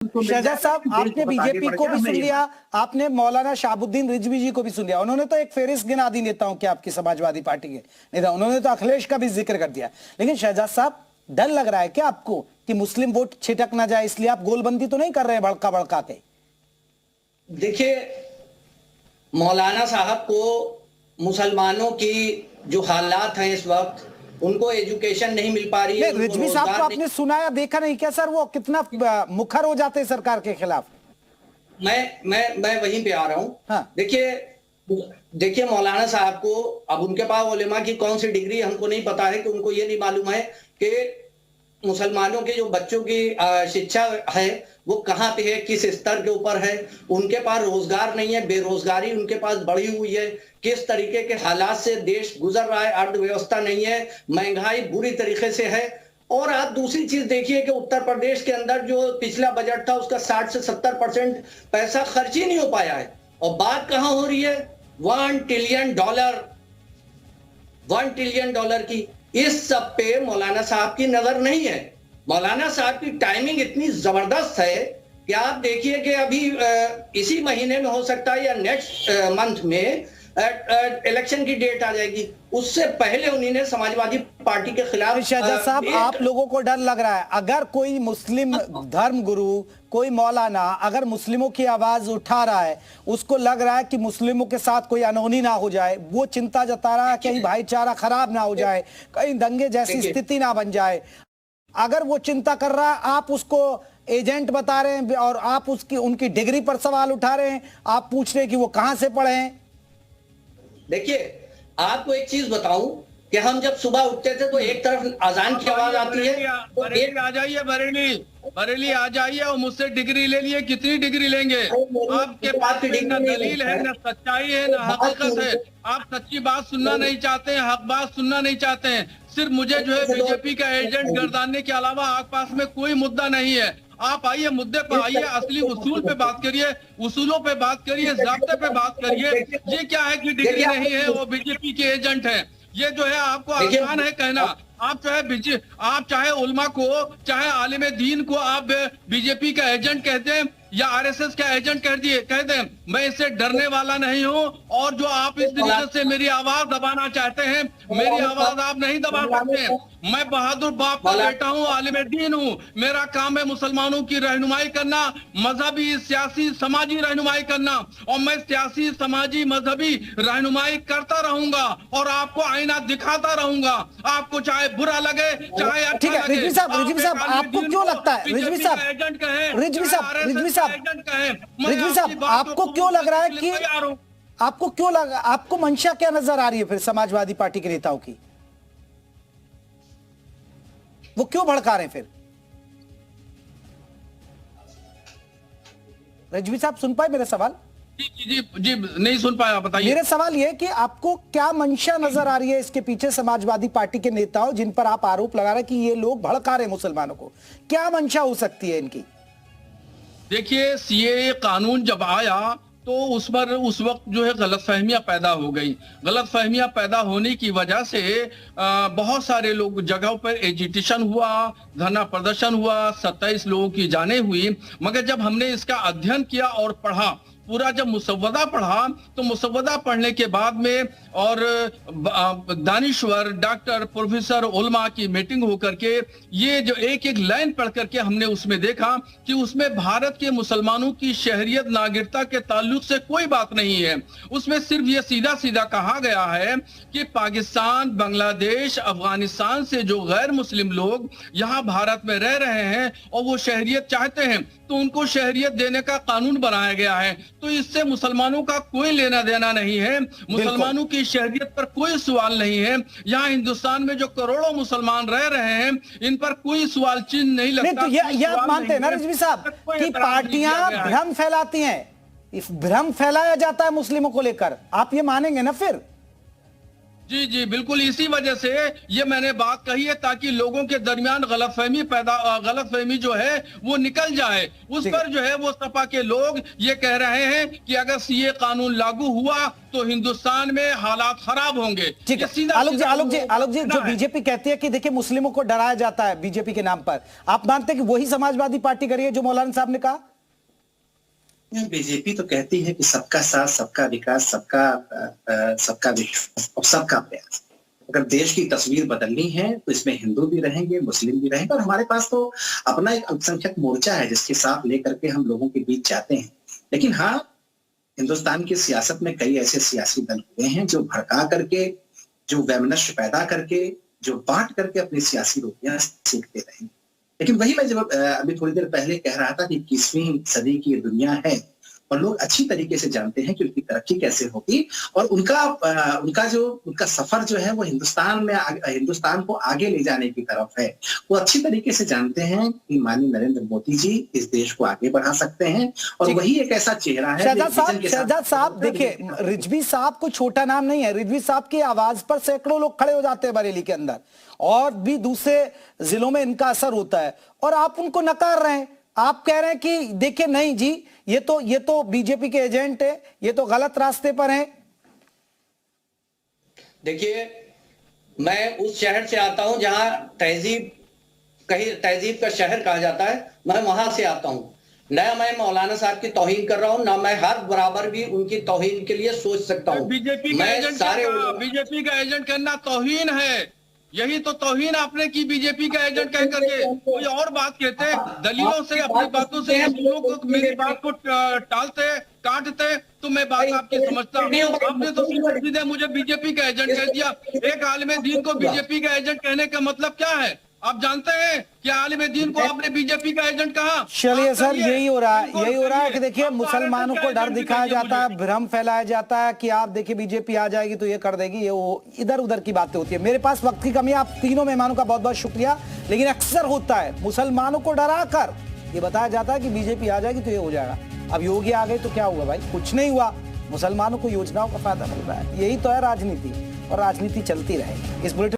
शहजाद साहब, आपने बीजेपी को भी सुन लिया, आपने मौलाना शहाबुद्दीन रिजवी जी को भी सुन लिया। उन्होंने तो एक फेरिस्त गिना दी नेताओं के, आपकी समाजवादी पार्टी के नेता, उन्होंने तो अखिलेश का भी जिक्र कर दिया। लेकिन शहजाद साहब, डर लग रहा है क्या आपको कि मुस्लिम वोट छिटक ना जाए, इसलिए आप गोलबंदी तो नहीं कर रहे भड़का भड़का के? देखिए, मौलाना साहब को मुसलमानों की जो हालात हैं इस वक्त, उनको एजुकेशन नहीं मिल पा रही है। रिजवी साहब को आपने सुना या देखा नहीं क्या सर? वो कितना मुखर हो जाते हैं सरकार के खिलाफ। मैं वहीं पे आ रहा हूं। हाँ। देखिए मौलाना साहब को, अब उनके पास उलेमा की कौन सी डिग्री हमको नहीं पता है, कि उनको ये नहीं मालूम है कि मुसलमानों के जो बच्चों की शिक्षा है वो कहाँ पे है, किस स्तर के ऊपर है। उनके पास रोजगार नहीं है, बेरोजगारी उनके पास बढ़ी हुई है, किस तरीके के हालात से देश गुजर रहा है, अर्थव्यवस्था नहीं है, महंगाई बुरी तरीके से है। और आप दूसरी चीज देखिए कि उत्तर प्रदेश के अंदर जो पिछला बजट था उसका 60 से 70% पैसा खर्च ही नहीं हो पाया है। और बात कहां हो रही है? $1 ट्रिलियन की। इस सब पे मौलाना साहब की नजर नहीं है। मौलाना साहब की टाइमिंग इतनी जबरदस्त है कि आप देखिए कि अभी इसी महीने में हो सकता है या नेक्स्ट मंथ में इलेक्शन की डेट आ जाएगी, उससे पहले उन्होंने समाजवादी पार्टी के खिलाफ। शहजाद साहब, आप लोगों को डर लग रहा है, अगर कोई मुस्लिम धर्म गुरु, कोई मौलाना अगर मुस्लिमों की आवाज उठा रहा है, उसको लग रहा है कि मुस्लिमों के साथ कोई अनहोनी ना हो जाए, वो चिंता जता रहा है कहीं भाईचारा खराब ना हो जाए, कहीं दंगे जैसी स्थिति ना बन जाए, अगर वो चिंता कर रहा है, आप उसको एजेंट बता रहे हैं और आप उनकी डिग्री पर सवाल उठा रहे हैं, आप पूछ रहे हैं कि वो कहां से पढ़े हैं। देखिए, आपको एक चीज बताऊं कि हम जब सुबह उठते थे तो एक तरफ अजान की आवाज आती है, बरेली आ जाइए, बरेली आ जाइए और मुझसे डिग्री ले लिए। कितनी डिग्री लेंगे? आपके पास न दलील है, न सच्चाई है, न हकीकत है। आप सच्ची बात सुनना नहीं चाहते हैं, हक बात सुनना नहीं चाहते हैं। सिर्फ मुझे जो है बीजेपी का एजेंट गर्दानने के अलावा आपके पास में कोई मुद्दा नहीं है। आप आइए, मुद्दे पर आइए, असली उसूल पे बात करिए, उसूलों पे बात करिए, ज़ाब्ते पे बात करिए। ये क्या है कि डिग्री नहीं है, वो बीजेपी के एजेंट है। ये जो है आपको आसान है कहना। आप चाहे उलमा को, चाहे आलिम दीन को आप बीजेपी का एजेंट कहते हैं या आरएसएस का एजेंट कह दें, मैं इससे डरने वाला नहीं हूं। और जो आप इस तरीके से मेरी आवाज दबाना चाहते हैं, मेरी आवाज आप नहीं दबा सकते। मैं बहादुर बाप का बेटा हूं, आलिम दीन हूं। मेरा काम है मुसलमानों की रहनुमाई करना, मजहबी, सियासी, समाजी रहनुमाई करना, और मैं सियासी, समाजी, मजहबी रहनुमाई करता रहूंगा और आपको आईना दिखाता रहूंगा। आपको चाहे बुरा लगे, चाहे अच्छा ठीक है। लगे। रिजवी साहब, आपको क्यों लगता है, रिजवी साहब, आपको क्यों लग रहा है कि आपको मंशा क्या नजर आ रही है फिर समाजवादी पार्टी के नेताओं की? वो क्यों भड़का रहे हैं फिर? रिजवी साहब, सुन पाए मेरा सवाल? जी नहीं सुन पाया, बताइए। मेरा सवाल यह कि आपको क्या मंशा नजर आ रही है इसके पीछे समाजवादी पार्टी के नेताओं, जिन पर आप आरोप लगा रहे हैं कि ये लोग भड़का रहे हैं मुसलमानों को? क्या मंशा हो सकती है इनकी? देखिए, सीएए कानून जब आया तो उस वक्त जो है गलतफहमियां पैदा हो गई। गलतफहमियां पैदा होने की वजह से बहुत सारे लोग जगहों पर एजिटेशन हुआ, धरना प्रदर्शन हुआ, 27 लोगों की जानें हुई। मगर जब हमने इसका अध्ययन किया और पढ़ा, पूरा जब मुसव्वदा पढ़ा, तो मुसव्वदा पढ़ने के बाद में और दानिश्वर, डॉक्टर, प्रोफेसर, उलमा की मीटिंग होकर के ये जो एक एक लाइन पढ़ करके हमने उसमें देखा कि उसमें भारत के मुसलमानों की शहरियत, नागरिकता के ताल्लुक से कोई बात नहीं है। उसमें सिर्फ ये सीधा सीधा कहा गया है कि पाकिस्तान, बांग्लादेश, अफगानिस्तान से जो गैर मुस्लिम लोग यहाँ भारत में रह रहे हैं और वो शहरियत चाहते हैं, तो उनको शहरियत देने का कानून बनाया गया है। तो इससे मुसलमानों का कोई लेना देना नहीं है, मुसलमानों की शहरियत पर कोई सवाल नहीं है। यहाँ हिंदुस्तान में जो करोड़ों मुसलमान रह रहे हैं, इन पर कोई सवाल चिन्ह नहीं लगता। नहीं, तो यह आप मानते हैं ना रिजवी साहब कि पार्टियां भ्रम फैलाती हैं, भ्रम फैलाया जाता है मुस्लिमों को लेकर, आप ये मानेंगे ना फिर? जी जी बिल्कुल, इसी वजह से ये मैंने बात कही है ताकि लोगों के दरमियान गलतफहमी जो है वो निकल जाए। उस पर जो है वो सपा के लोग ये कह रहे हैं कि अगर सीए कानून लागू हुआ तो हिंदुस्तान में हालात खराब होंगे। ठीक है आलोक जी जो बीजेपी कहती है कि देखिए मुस्लिमों को डराया जाता है बीजेपी के नाम पर, आप मानते हैं कि वही समाजवादी पार्टी करी है जो मौलाना साहब ने कहा? बीजेपी तो कहती है कि सबका साथ, सबका विकास, सबका विश्वास और सबका प्रयास। अगर देश की तस्वीर बदलनी है तो इसमें हिंदू भी रहेंगे, मुस्लिम भी रहेंगे, और हमारे पास तो अपना एक अल्पसंख्यक मोर्चा है जिसके साथ लेकर के हम लोगों के बीच जाते हैं। लेकिन हाँ, हिंदुस्तान की सियासत में कई ऐसे सियासी दल हुए हैं जो भड़का करके, जो वैमनस्य पैदा करके, जो बांट करके अपनी सियासी रोटियां सीखते रहे। लेकिन वही मैं जब अभी थोड़ी देर पहले कह रहा था कि 21वीं सदी की दुनिया है और लोग अच्छी तरीके से जानते हैं कि उनकी तरक्की कैसे होगी, और उनका सफर जो है वो हिंदुस्तान को आगे ले जाने की तरफ है। वो अच्छी तरीके से जानते हैं कि माननीय नरेंद्र मोदी जी इस देश को आगे बढ़ा सकते हैं, और वही एक ऐसा चेहरा है। शहजाद साहब देखिए, रिजवी साहब को छोटा नाम नहीं है। रिजवी साहब की आवाज पर सैकड़ों लोग खड़े हो जाते हैं बरेली के अंदर, और भी दूसरे जिलों में इनका असर होता है, और आप उनको नकार रहे हैं। आप कह रहे हैं कि देखिए नहीं जी, ये तो बीजेपी के एजेंट है, ये तो गलत रास्ते पर हैं। देखिए, मैं उस शहर से आता हूं जहां तहजीब का शहर कहा जाता है, मैं वहां से आता हूं। न मैं मौलाना साहब की तौहीन कर रहा हूं, ना मैं हर बराबर भी उनकी तौहीन के लिए सोच सकता हूं। बीजेपी का एजेंट कहना तौहीन है, यही तो तौहीन आपने की बीजेपी का एजेंट कह करके। कोई और बात कहते, दलीलों से, अपनी बातों से मेरी बात को टालते, काटते, तो मैं बात आपकी समझता हूँ। आपने तो सीधे मुझे बीजेपी का एजेंट कह दिया। एक आलिम दीन को बीजेपी का एजेंट कहने का मतलब क्या है? आप जानते हैं कि आलिम दीन को आपने बीजेपी का एजेंट कहा? चलिए सर, यही हो रहा है कि देखिए मुसलमानों को डर दिखाया जाता है, भ्रम फैलाया जाता है कि आप देखिए बीजेपी आ जाएगी तो ये कर देगी, ये वो इधर उधर की बातें होती है। मेरे पास वक्त की कमी है, आप तीनों मेहमानों का बहुत बहुत शुक्रिया। लेकिन अक्सर होता है मुसलमानों को डरा कर ये बताया जाता है कि बीजेपी आ जाएगी तो ये हो जाएगा। अब योगी आ गए तो क्या हुआ भाई? कुछ नहीं हुआ। मुसलमानों को योजनाओं का फायदा मिल रहा है। यही तो है राजनीति, और राजनीति चलती रहेगी। इस बुलेटिन